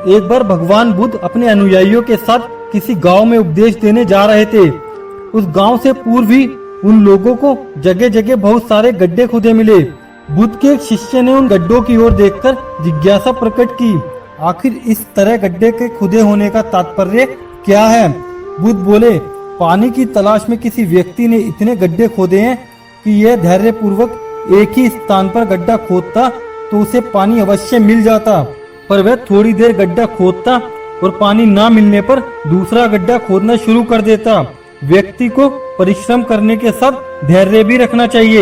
एक बार भगवान बुद्ध अपने अनुयायियों के साथ किसी गांव में उपदेश देने जा रहे थे। उस गांव से पूर्व ही उन लोगों को जगह जगह बहुत सारे गड्ढे खुदे मिले। बुद्ध के एक शिष्य ने उन गड्ढों की ओर देखकर जिज्ञासा प्रकट की, आखिर इस तरह गड्ढे के खुदे होने का तात्पर्य क्या है? बुद्ध बोले, पानी की तलाश में किसी व्यक्ति ने इतने गड्ढे खोदे हैं कि यह धैर्य पूर्वक एक ही स्थान पर गड्ढा खोदता तो उसे पानी अवश्य मिल जाता, पर वह थोड़ी देर गड्ढा खोदता और पानी ना मिलने पर दूसरा गड्ढा खोदना शुरू कर देता। व्यक्ति को परिश्रम करने के साथ धैर्य भी रखना चाहिए।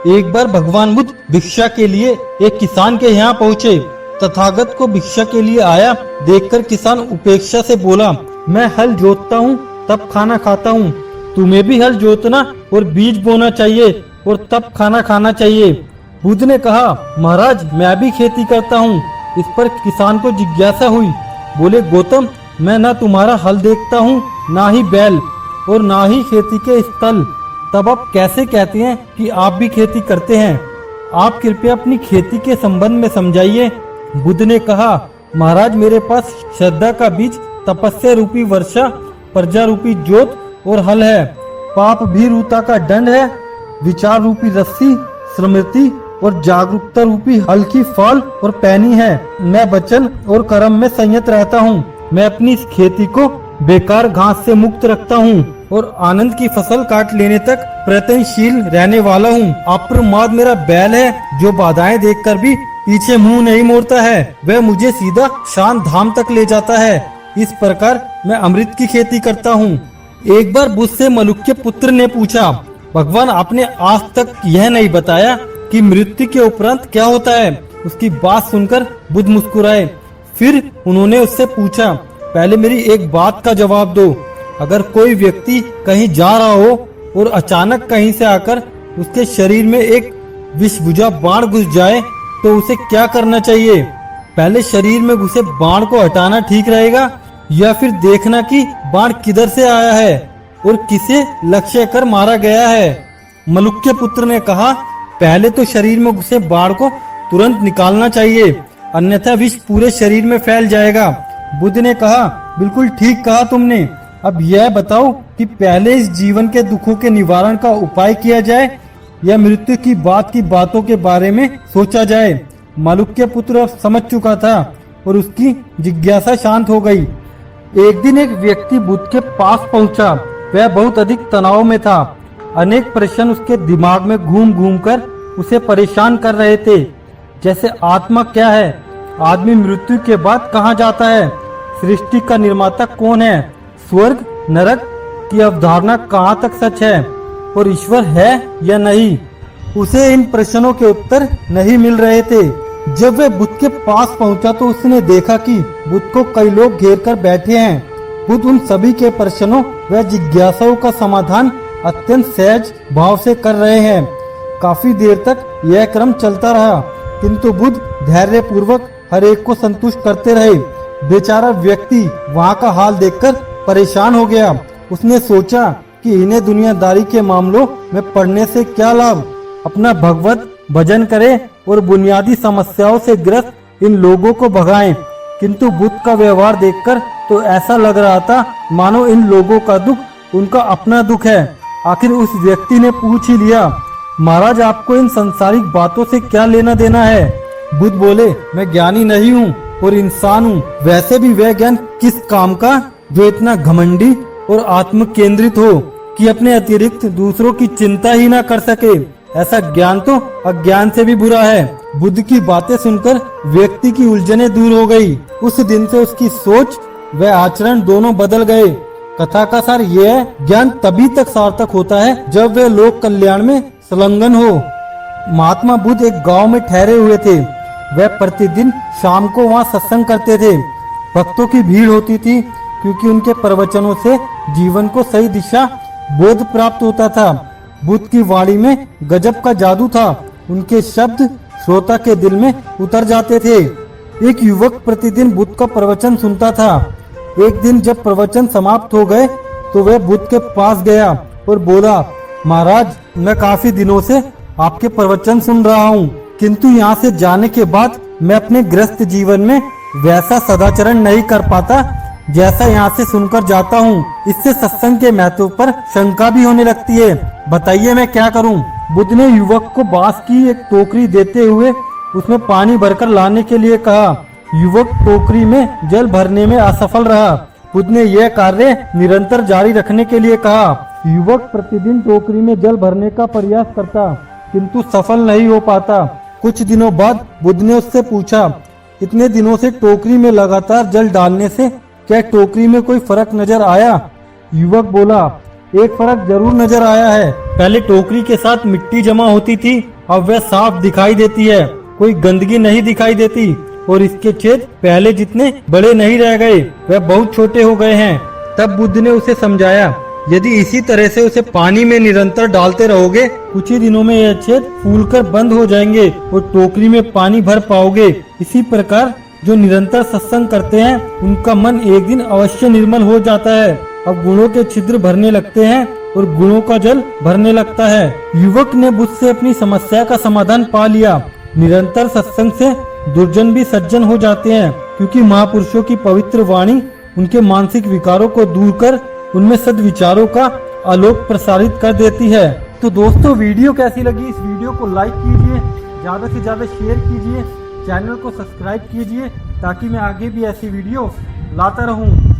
एक बार भगवान बुद्ध भिक्षा के लिए एक किसान के यहाँ पहुँचे। तथागत को भिक्षा के लिए आया देखकर किसान उपेक्षा से बोला, मैं हल जोतता हूँ तब खाना खाता हूँ, तुम्हें भी हल जोतना और बीज बोना चाहिए और तब खाना खाना चाहिए। बुद्ध ने कहा, महाराज मैं भी खेती करता हूँ। इस पर किसान को जिज्ञासा हुई। बोले, गौतम मैं ना तुम्हारा हल देखता हूँ, ना ही बैल और ना ही खेती के स्थल, तब आप कैसे कहते हैं कि आप भी खेती करते हैं? आप कृपया अपनी खेती के संबंध में समझाइए। बुद्ध ने कहा, महाराज मेरे पास श्रद्धा का बीज, तपस्या रूपी वर्षा, प्रजा रूपी जोत और हल है। पाप भीरुता का दंड है, विचार रूपी रस्सी, स्मृति और जागरूकता रूपी हल्की फाल और पैनी है। मैं वचन और कर्म में संयत रहता हूँ। मैं अपनी इस खेती को बेकार घास से मुक्त रखता हूँ और आनंद की फसल काट लेने तक प्रयत्नशील रहने वाला हूँ। अप्रमाद मेरा बैल है, जो बाधाएं देखकर भी पीछे मुंह नहीं मोड़ता है। वह मुझे सीधा शांत धाम तक ले जाता है। इस प्रकार मैं अमृत की खेती करता हूँ। एक बार बुद्ध से मलुक्य पुत्र ने पूछा, भगवान आपने आज तक यह नहीं बताया कि मृत्यु के उपरांत क्या होता है। उसकी बात सुनकर बुद्ध मुस्कुराए। फिर उन्होंने उससे पूछा, पहले मेरी एक बात का जवाब दो। अगर कोई व्यक्ति कहीं जा रहा हो और अचानक कहीं से आकर उसके शरीर में एक विषभुजा बाण घुस जाए तो उसे क्या करना चाहिए? पहले शरीर में घुसे बाण को हटाना ठीक रहेगा या फिर देखना कि बाण किधर से आया है और किसे लक्ष्य कर मारा गया है? मलुक्य पुत्र ने कहा, पहले तो शरीर में घुसे बाण को तुरंत निकालना चाहिए, अन्यथा विष पूरे शरीर में फैल जाएगा। बुद्ध ने कहा, बिल्कुल ठीक कहा तुमने। अब यह बताओ कि पहले इस जीवन के दुखों के निवारण का उपाय किया जाए या मृत्यु की बातों के बारे में सोचा जाए? मलुक्य पुत्र अब समझ चुका था और उसकी जिज्ञासा शांत हो गई। एक दिन एक व्यक्ति बुद्ध के पास पहुंचा। वह बहुत अधिक तनाव में था। अनेक प्रश्न उसके दिमाग में घूम घूम कर उसे परेशान कर रहे थे। जैसे आत्मा क्या है? आदमी मृत्यु के बाद कहाँ जाता है? सृष्टि का निर्माता कौन है? स्वर्ग नरक की अवधारणा कहाँ तक सच है? और ईश्वर है या नहीं? उसे इन प्रश्नों के उत्तर नहीं मिल रहे थे। जब वह बुद्ध के पास पहुंचा तो उसने देखा कि बुद्ध को कई लोग घेर कर बैठे हैं। बुद्ध उन सभी के प्रश्नों व जिज्ञासाओं का समाधान अत्यंत सहज भाव से कर रहे हैं। काफी देर तक यह क्रम चलता रहा, किंतु बुद्ध धैर्य पूर्वक हर एक को संतुष्ट करते रहे। बेचारा व्यक्ति वहाँ का हाल देखकर परेशान हो गया। उसने सोचा कि इन्हें दुनियादारी के मामलों में पढ़ने से क्या लाभ, अपना भगवत भजन करें और बुनियादी समस्याओं से ग्रस्त इन लोगों को भगाएं। किंतु बुद्ध का व्यवहार देखकर तो ऐसा लग रहा था मानो इन लोगों का दुख उनका अपना दुख है। आखिर उस व्यक्ति ने पूछ ही लिया, महाराज आपको इन सांसारिक बातों से क्या लेना देना है? बुद्ध बोले, मैं ज्ञानी नहीं हूँ और इंसान हूँ। वैसे भी वह ज्ञान किस काम का जो इतना घमंडी और आत्म केंद्रित हो कि अपने अतिरिक्त दूसरों की चिंता ही ना कर सके। ऐसा ज्ञान तो अज्ञान से भी बुरा है। बुद्ध की बातें सुनकर व्यक्ति की उलझने दूर हो गई। उस दिन से उसकी सोच व आचरण दोनों बदल गए। कथा का सार यह है, ज्ञान तभी तक सार्थक होता है जब वह लोक कल्याण में संलग्न हो। महात्मा बुद्ध एक गांव में ठहरे हुए थे। वह प्रतिदिन शाम को वहां सत्संग करते थे। भक्तों की भीड़ होती थी क्योंकि उनके प्रवचनों से जीवन को सही दिशा बोध प्राप्त होता था। बुद्ध की वाणी में गजब का जादू था। उनके शब्द श्रोता के दिल में उतर जाते थे। एक युवक प्रतिदिन बुद्ध का प्रवचन सुनता था। एक दिन जब प्रवचन समाप्त हो गए तो वह बुद्ध के पास गया और बोला, महाराज मैं काफी दिनों से आपके प्रवचन सुन रहा हूँ, किंतु यहाँ से जाने के बाद मैं अपने ग्रस्त जीवन में वैसा सदाचरण नहीं कर पाता जैसा यहाँ से सुनकर जाता हूँ। इससे सत्संग के महत्व पर शंका भी होने लगती है। बताइए मैं क्या करूँ? बुद्ध ने युवक को बांस की एक टोकरी देते हुए उसमें पानी भरकर लाने के लिए कहा। युवक टोकरी में जल भरने में असफल रहा। बुद्ध ने यह कार्य निरंतर जारी रखने के लिए कहा। युवक प्रतिदिन टोकरी में जल भरने का प्रयास करता, किंतु सफल नहीं हो पाता। कुछ दिनों बाद बुद्ध ने उससे पूछा, इतने दिनों से टोकरी में लगातार जल डालने से क्या टोकरी में कोई फर्क नजर आया? युवक बोला, एक फर्क जरूर नजर आया है। पहले टोकरी के साथ मिट्टी जमा होती थी, अब वह साफ दिखाई देती है, कोई गंदगी नहीं दिखाई देती और इसके छेद पहले जितने बड़े नहीं रह गए, वह बहुत छोटे हो गए हैं। तब बुद्ध ने उसे समझाया, यदि इसी तरह से उसे पानी में निरंतर डालते रहोगे, कुछ ही दिनों में यह छेद फूलकर बंद हो जाएंगे और टोकरी में पानी भर पाओगे। इसी प्रकार जो निरंतर सत्संग करते हैं उनका मन एक दिन अवश्य निर्मल हो जाता है। अब गुणों के छिद्र भरने लगते हैं और गुणों का जल भरने लगता है। युवक ने बुद्ध से अपनी समस्या का समाधान पा लिया। निरंतर सत्संग से दुर्जन भी सज्जन हो जाते हैं, क्योंकि महापुरुषों की पवित्र वाणी उनके मानसिक विकारों को दूर कर उनमें सद्विचारों का आलोक प्रसारित कर देती है। तो दोस्तों, वीडियो कैसी लगी? इस वीडियो को लाइक कीजिए, ज्यादा से ज्यादा शेयर कीजिए, चैनल को सब्सक्राइब कीजिए ताकि मैं आगे भी ऐसी वीडियो लाता रहूं।